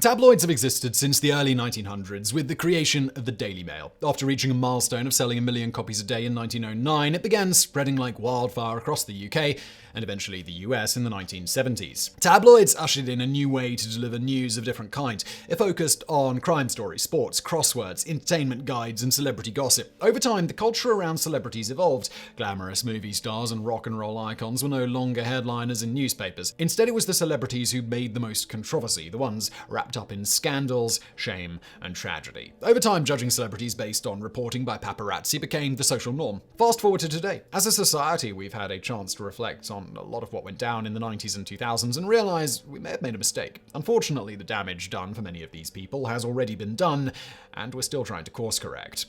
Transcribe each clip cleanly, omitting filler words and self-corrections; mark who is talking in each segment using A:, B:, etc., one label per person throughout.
A: Tabloids have existed since the early 1900s with the creation of the Daily Mail. After reaching a milestone of selling 1 million copies a day in 1909, it began spreading like wildfire across the UK and eventually the US in the 1970s. Tabloids ushered in a new way to deliver news of different kinds. It focused on crime stories, sports, crosswords, entertainment guides, and celebrity gossip. Over time, the culture around celebrities evolved. Glamorous movie stars and rock and roll icons were no longer headliners in newspapers. Instead, it was the celebrities who made the most controversy, the ones wrapped up in scandals, shame, and tragedy. Over time, judging celebrities based on reporting by paparazzi became the social norm. Fast forward to today. As a society, we've had a chance to reflect on a lot of what went down in the 90s and 2000s and realize we may have made a mistake. Unfortunately, the damage done for many of these people has already been done, and we're still trying to course correct.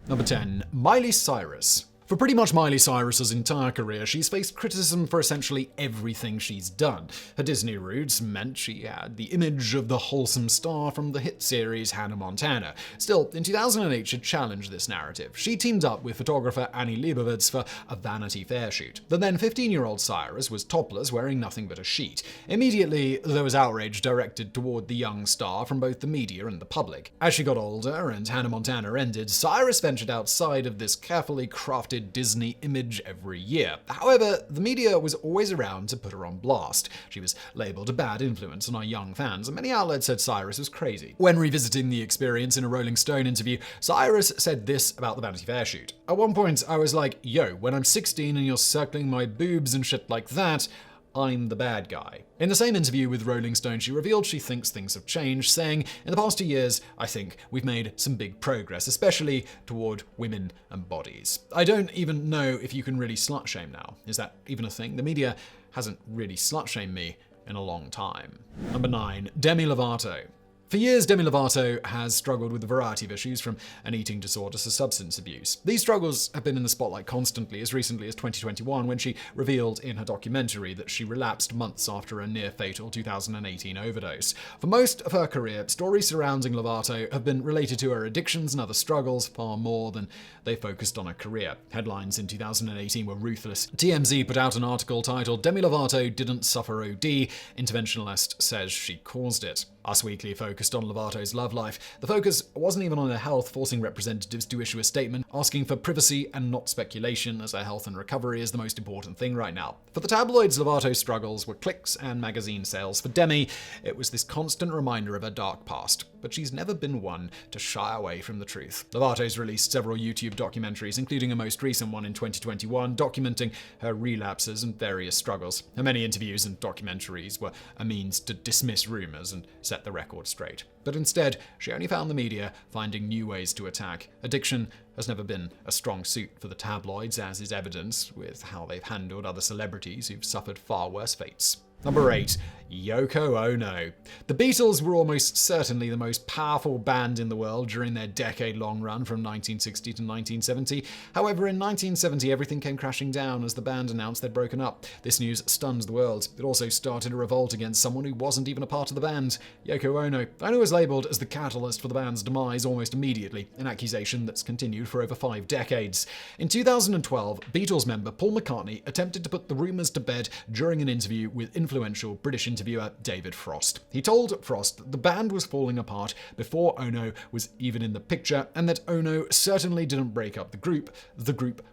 A: Number 10. Miley Cyrus. For pretty much Miley Cyrus's entire career, she's faced criticism for essentially everything she's done. Her Disney roots meant she had the image of the wholesome star from the hit series Hannah Montana. Still, in 2008, she challenged this narrative. She teamed up with photographer Annie Leibovitz for a Vanity Fair shoot. The then 15-year-old Cyrus was topless, wearing nothing but a sheet. Immediately, there was outrage directed toward the young star from both the media and the public. As she got older and Hannah Montana ended, Cyrus ventured outside of this carefully crafted Disney image every year. However, the media was always around to put her on blast. She was labeled a bad influence on our young fans, and many outlets said Cyrus was crazy. When revisiting the experience in a Rolling Stone interview, Cyrus said this about the Vanity Fair shoot. At one point, I was like, yo, when I'm 16 and you're circling my boobs and shit like that, I'm the bad guy. In the same interview with Rolling Stone, she revealed she thinks things have changed, saying, in the past 2 years, I think we've made some big progress, especially toward women and bodies. I don't even know if you can really slut shame now. Is that even a thing? The media hasn't really slut shamed me in a long time. Number 9. Demi Lovato. For years, Demi Lovato has struggled with a variety of issues, from an eating disorder to substance abuse. These struggles have been in the spotlight constantly, as recently as 2021, when she revealed in her documentary that she relapsed months after a near-fatal 2018 overdose. For most of her career, stories surrounding Lovato have been related to her addictions and other struggles far more than they focused on her career. Headlines in 2018 were ruthless. TMZ put out an article titled, Demi Lovato Didn't Suffer OD, Interventionalist Says She Caused It. Us Weekly focused on Lovato's love life. The focus wasn't even on her health, forcing representatives to issue a statement asking for privacy and not speculation, as her health and recovery is the most important thing right now. For the tabloids, Lovato's struggles were clicks and magazine sales. For Demi, it was this constant reminder of her dark past. But she's never been one to shy away from the truth. Lovato's released several YouTube documentaries, including a most recent one in 2021, documenting her relapses and various struggles. Her many interviews and documentaries were a means to dismiss rumors and set the record straight. But instead, she only found the media finding new ways to attack. Addiction has never been a strong suit for the tabloids, as is evidenced with how they've handled other celebrities who've suffered far worse fates. Number 8. Yoko Ono. The Beatles were almost certainly the most powerful band in the world during their decade-long run from 1960 to 1970. However, in 1970, everything came crashing down as the band announced they'd broken up. This news stunned the world. It also started a revolt against someone who wasn't even a part of the band, Yoko Ono. Ono was labeled as the catalyst for the band's demise almost immediately, an accusation that's continued for over 5 decades. In 2012, Beatles member Paul McCartney attempted to put the rumors to bed during an interview with influential British interviewer David Frost. He told Frost that the band was falling apart before Ono was even in the picture, and that Ono certainly didn't break up the group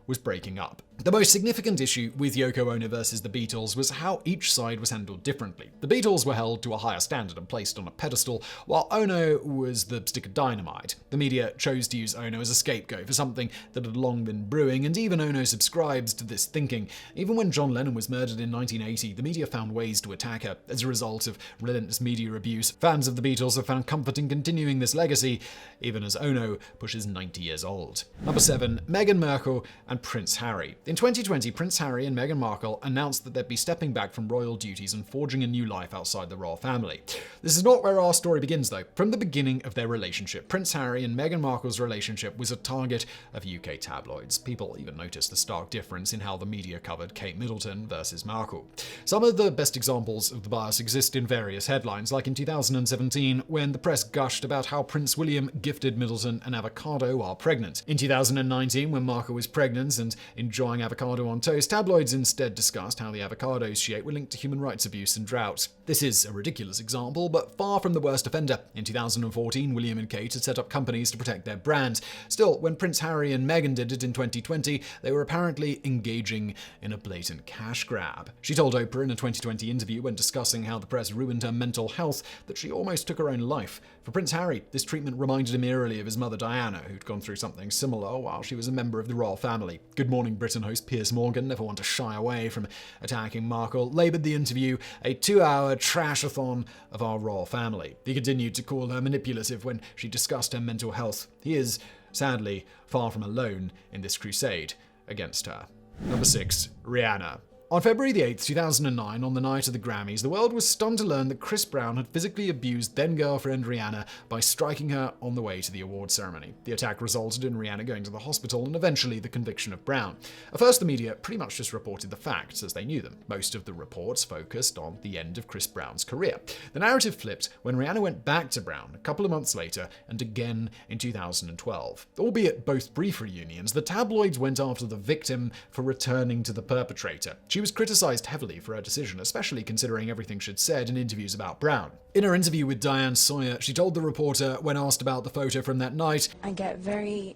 A: was breaking up. The most significant issue with Yoko Ono versus the Beatles was how each side was handled differently. The Beatles were held to a higher standard and placed on a pedestal, while Ono was the stick of dynamite. The media chose to use Ono as a scapegoat for something that had long been brewing, and even Ono subscribes to this thinking. Even when John Lennon was murdered in 1980, the media found ways to attack her. As a result of relentless media abuse, fans of the Beatles have found comfort in continuing this legacy, even as Ono pushes 90 years old. Number 7. Meghan Markle and Prince Harry. In 2020, Prince Harry and Meghan Markle announced that they'd be stepping back from royal duties and forging a new life outside the royal family. This is not where our story begins, though. From the beginning of their relationship, Prince Harry and Meghan Markle's relationship was a target of UK tabloids. People even noticed the stark difference in how the media covered Kate Middleton versus Markle. Some of the best examples of the bias exist in various headlines, like in 2017, when the press gushed about how Prince William gifted Middleton an avocado while pregnant. In 2019, when Markle was pregnant and enjoying trying avocado on toast, tabloids instead discussed how the avocados she ate were linked to human rights abuse and drought. This is a ridiculous example, but far from the worst offender. In 2014, William and Kate had set up companies to protect their brand. Still, when Prince Harry and Meghan did it in 2020, they were apparently engaging in a blatant cash grab. She told Oprah in a 2020 interview when discussing how the press ruined her mental health that she almost took her own life. For Prince Harry, this treatment reminded him eerily of his mother Diana, who'd gone through something similar while she was a member of the royal family. Good Morning Britain host Piers Morgan, never one to shy away from attacking Markle, laboured the interview a 2-hour trash-a-thon of our royal family. He continued to call her manipulative when she discussed her mental health. He is, sadly, far from alone in this crusade against her. Number 6. Rihanna. On February 8, 2009, on the night of the Grammys, the world was stunned to learn that Chris Brown had physically abused then-girlfriend Rihanna by striking her on the way to the awards ceremony. The attack resulted in Rihanna going to the hospital and eventually the conviction of Brown. At first, the media pretty much just reported the facts as they knew them. Most of the reports focused on the end of Chris Brown's career. The narrative flipped when Rihanna went back to Brown a couple of months later and again in 2012. Albeit both brief reunions, the tabloids went after the victim for returning to the perpetrator. She was criticized heavily for her decision, especially considering everything she'd said in interviews about Brown. In her interview with Diane Sawyer, she told the reporter when asked about the photo from that night,
B: "I get very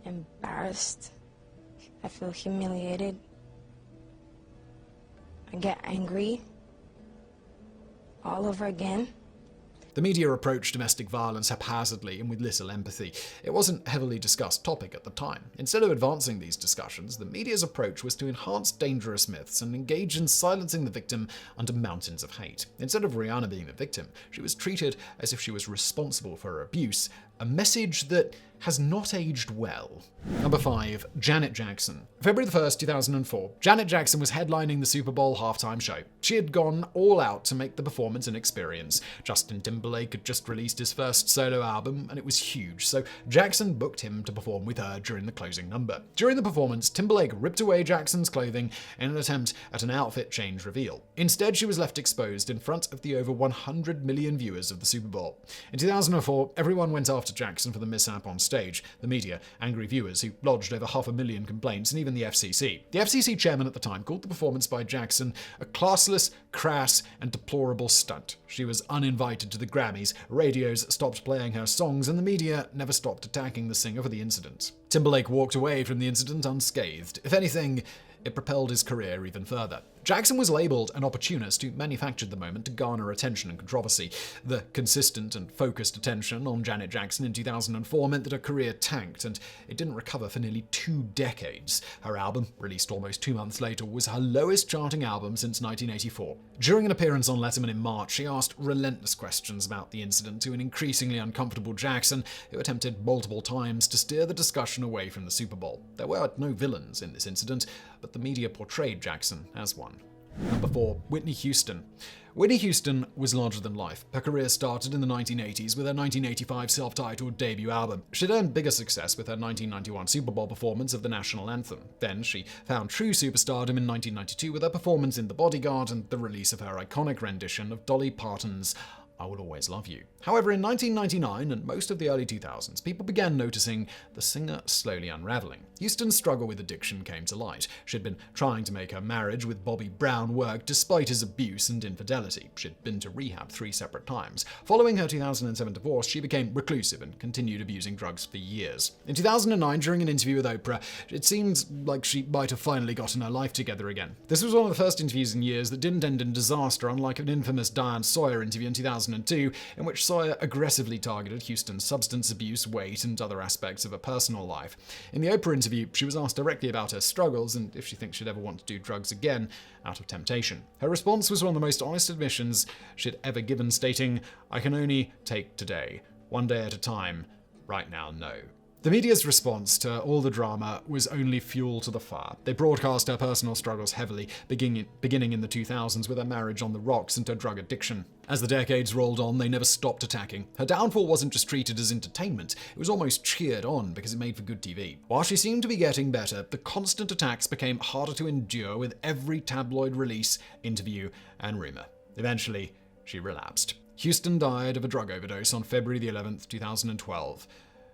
B: embarrassed. I feel humiliated. I get angry all over again."
A: The media approached domestic violence haphazardly and with little empathy. It wasn't a heavily discussed topic at the time. Instead of advancing these discussions, the media's approach was to enhance dangerous myths and engage in silencing the victim under mountains of hate. Instead of Rihanna being the victim, she was treated as if she was responsible for her abuse, a message that has not aged well. Number 5. Janet Jackson. February 1st, 2004, Janet Jackson was headlining the Super Bowl halftime show. She had gone all out to make the performance an experience. Justin Timberlake had just released his first solo album, and it was huge, so Jackson booked him to perform with her during the closing number. During the performance, Timberlake ripped away Jackson's clothing in an attempt at an outfit change reveal. Instead, she was left exposed in front of the over 100 million viewers of the Super Bowl. In 2004, everyone went after Jackson for the mishap on stage. The media, angry viewers who lodged over 500,000 complaints, and even the FCC. The FCC chairman at the time called the performance by Jackson a classless, crass, and deplorable stunt. She was uninvited to the Grammys, radios stopped playing her songs, and the media never stopped attacking the singer for the incident. Timberlake walked away from the incident unscathed. If anything, it propelled his career even further. Jackson was labelled an opportunist who manufactured the moment to garner attention and controversy. The consistent and focused attention on Janet Jackson in 2004 meant that her career tanked, and it didn't recover for nearly 2 decades. Her album, released almost 2 months later, was her lowest charting album since 1984. During an appearance on Letterman in March, she asked relentless questions about the incident to an increasingly uncomfortable Jackson, who attempted multiple times to steer the discussion away from the Super Bowl. There were no villains in this incident, but the media portrayed Jackson as one. Number 4. Whitney Houston. Whitney Houston was larger than life. Her career started in the 1980s with her 1985 self-titled debut album. She'd earned bigger success with her 1991 Super Bowl performance of the national anthem. Then she found true superstardom in 1992 with her performance in The Bodyguard and the release of her iconic rendition of Dolly Parton's I Will Always Love You. However, in 1999 and most of the early 2000s, people began noticing the singer slowly unraveling. Houston's struggle with addiction came to light. She'd been trying to make her marriage with Bobby Brown work despite his abuse and infidelity. She'd been to rehab 3 separate times. Following her 2007 divorce, she became reclusive and continued abusing drugs for years. In 2009, during an interview with Oprah, it seemed like she might have finally gotten her life together again. This was one of the first interviews in years that didn't end in disaster, unlike an infamous Diane Sawyer interview in 2002, in which Sawyer aggressively targeted Houston's substance abuse, weight, and other aspects of her personal life. In the Oprah interview, she was asked directly about her struggles and if she thinks she'd ever want to do drugs again out of temptation. Her response was one of the most honest admissions she'd ever given, stating, "I can only take today, one day at a time, right now, no." The media's response to all the drama was only fuel to the fire. They broadcast her personal struggles heavily, beginning in the 2000s with her marriage on the rocks and her drug addiction. As the decades rolled on, they never stopped attacking. Her downfall wasn't just treated as entertainment, it was almost cheered on because it made for good TV. While she seemed to be getting better, the constant attacks became harder to endure with every tabloid release, interview, and rumor. Eventually, she relapsed. Houston died of a drug overdose on February the 11th, 2012.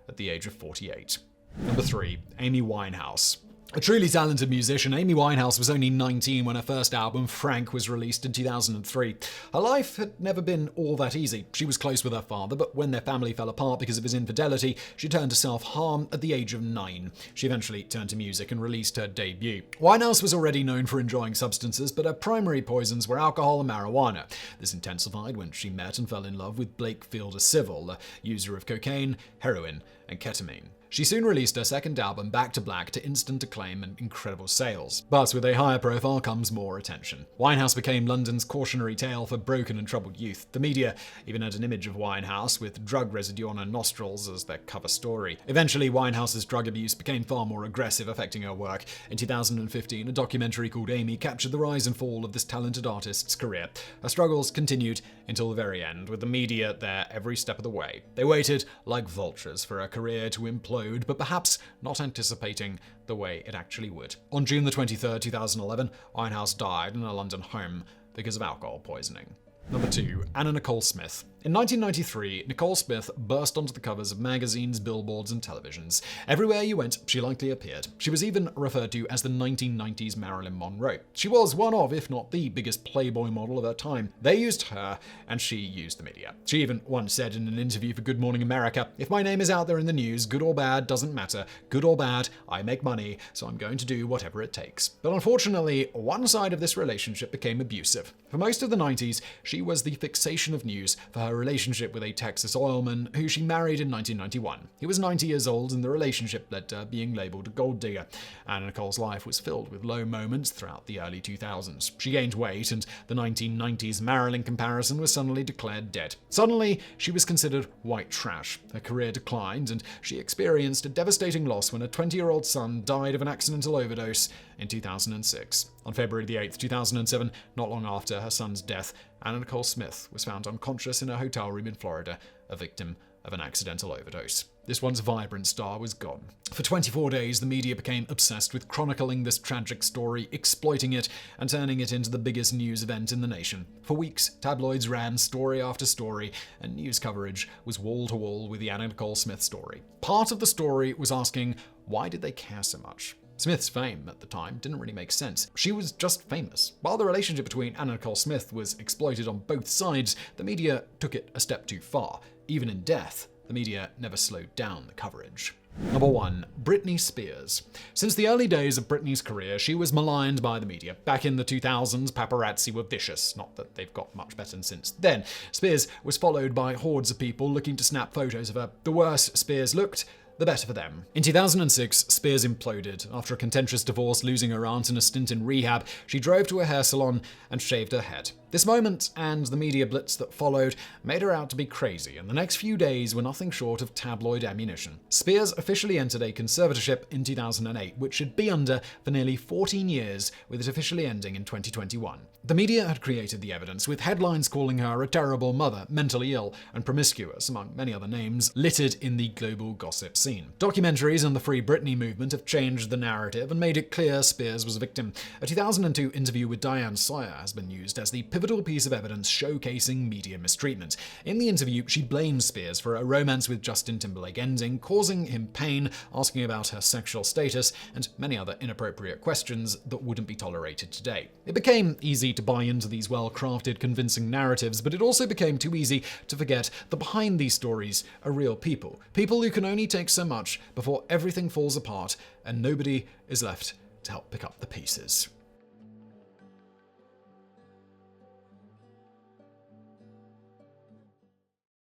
A: At the age of 48. Number 3. Amy Winehouse. A truly talented musician, Amy Winehouse was only 19 when her first album, Frank, was released in 2003. Her life had never been all that easy. She was close with her father, but when their family fell apart because of his infidelity, she turned to self-harm at the age of 9. She eventually turned to music and released her debut. Winehouse was already known for enjoying substances, but her primary poisons were alcohol and marijuana. This intensified when she met and fell in love with Blake Fielder Civil, a user of cocaine, heroin, and ketamine. She soon released her second album, Back to Black, to instant acclaim and incredible sales. But with a higher profile comes more attention. Winehouse became London's cautionary tale for broken and troubled youth. The media even had an image of Winehouse with drug residue on her nostrils as their cover story. Eventually, Winehouse's drug abuse became far more aggressive, affecting her work. In 2015, a documentary called Amy captured the rise and fall of this talented artist's career. Her struggles continued until the very end, with the media there every step of the way. They waited like vultures for her career to implode, but perhaps not anticipating the way it actually would. On June 23, 2011, Winehouse died in a London home because of alcohol poisoning. Number 2. Anna Nicole Smith. In 1993, Nicole Smith burst onto the covers of magazines, billboards, and televisions. Everywhere you went, she likely appeared. She was even referred to as the 1990s Marilyn Monroe. She was one of, if not the biggest Playboy model of her time. They used her, and she used the media. She even once said in an interview for Good Morning America, "If my name is out there in the news, good or bad, doesn't matter. Good or bad, I make money, so I'm going to do whatever it takes." But unfortunately, one side of this relationship became abusive. For most of the 90s, she was the fixation of news for her relationship with a Texas oilman who she married in 1991. He was 90 years old, and the relationship led to her being labeled a gold digger. Anna Nicole's life was filled with low moments throughout the early 2000s. She gained weight, and the 1990s Marilyn comparison was suddenly declared dead. Suddenly, she was considered white trash. Her career declined, and she experienced a devastating loss when a 20-year-old son died of an accidental overdose in 2006. On February 8, 2007, not long after her son's death, Anna Nicole Smith was found unconscious in a hotel room in Florida, a victim of an accidental overdose. This once vibrant star was gone. For 24 days, the media became obsessed with chronicling this tragic story, exploiting it, and turning it into the biggest news event in the nation. For weeks, tabloids ran story after story, and news coverage was wall-to-wall with the Anna Nicole Smith story. Part of the story was asking, why did they care so much? Smith's fame at the time didn't really make sense. She was just famous. While the relationship between Anna Nicole Smith was exploited on both sides, the media took it a step too far. Even in death, the media never slowed down the coverage. Number 1. Britney Spears. Since the early days of Britney's career, she was maligned by the media. Back in the 2000s, paparazzi were vicious. Not that they've got much better since then. Spears was followed by hordes of people looking to snap photos of her. The worse Spears looked, the better for them. In 2006, Spears imploded. After a contentious divorce, losing her aunt and a stint in rehab, she drove to a hair salon and shaved her head. This moment, and the media blitz that followed, made her out to be crazy, and the next few days were nothing short of tabloid ammunition. Spears officially entered a conservatorship in 2008, which should be under for nearly 14 years, with it officially ending in 2021. The media had created the evidence, with headlines calling her a terrible mother, mentally ill, and promiscuous, among many other names, littered in the global gossip scene. Documentaries and the Free Britney movement have changed the narrative and made it clear Spears was a victim. A 2002 interview with Diane Sawyer has been used as the pivotal piece of evidence showcasing media mistreatment. In the interview, she blames Spears for a romance with Justin Timberlake ending, causing him pain, asking about her sexual status, and many other inappropriate questions that wouldn't be tolerated today. It became easy to buy into these well-crafted, convincing narratives, but it also became too easy to forget that behind these stories are real people. People who can only take so much before everything falls apart and nobody is left to help pick up the pieces.